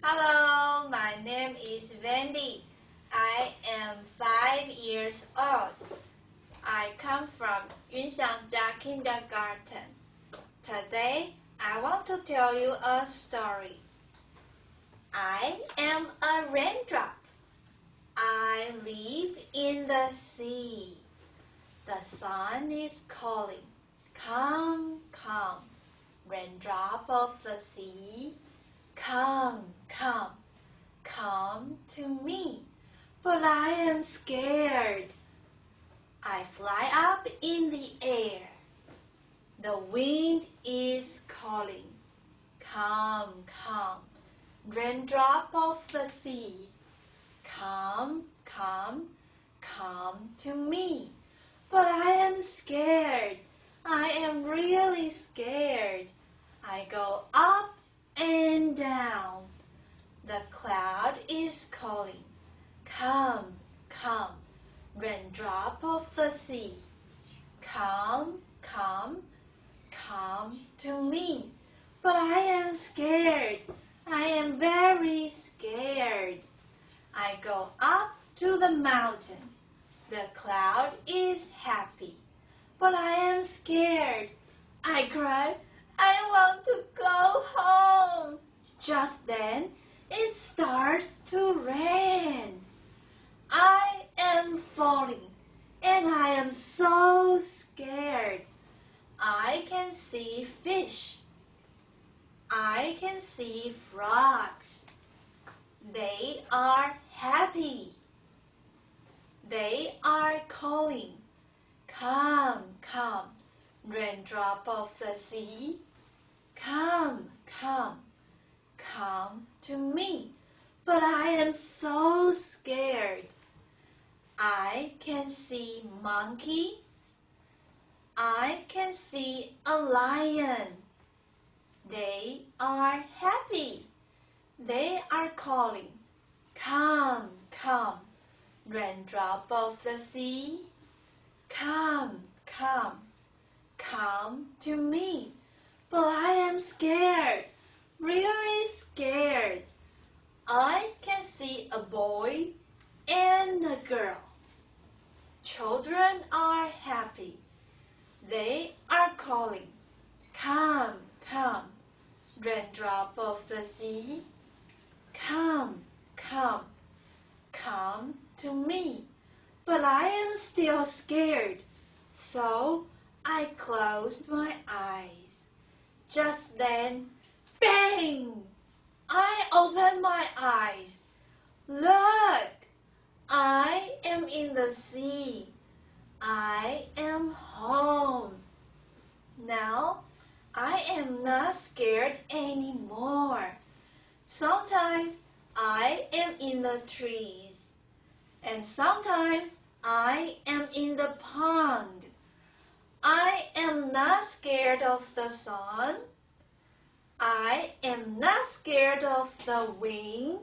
Hello, my name is Wendy. I am 5 years old. I come from雲想家kindergarten. Today, I want to tell you a story. I am a raindrop. I live in the sea. The sun is calling. Come, come, raindrop of the sea. Come, come, come to me. But I am scared. I fly up in the air. The wind is calling. Come, come, raindrop of the sea. Come, come, come to me. But I am scared. I am really scared. I go up and down. The cloud is calling. Come, come, raindrop of the sea. Come, come, come to me. But I am scared. I am very scared. I go up to the mountain. The cloud is happy. But I am scared. I cry. I want to go home. Just then, it starts to rain. I am falling, and I am so scared. I can see fish. I can see frogs. They are happy. They are calling. Come, come, raindrop of the sea. Come, come, come to me. But I am so scared. I can see monkey. I can see a lion. They are happy. They are calling. Come, come, raindrop of the sea. Come, come, come to me. But I am scared, really scared. I can see a boy and a girl. Children are happy. They are calling. Come, come, raindrop of the sea. Come, come, come to me. But I am still scared, so I closed my eyes. Just then, bang! I opened my eyes. Look! I am in the sea. I am home. Now, I am not scared anymore. Sometimes I am in the trees. And sometimes I am in the pond. I am not scared of the sun. I am not scared of the wind.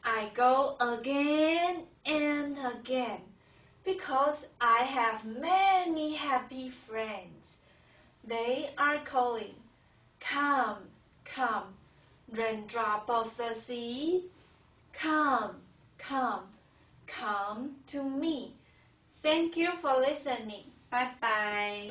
I go again and again because I have many happy friends. They are calling. Come, come, raindrop of the sea. Come, come, come to me. Thank you for listening. Bye-bye.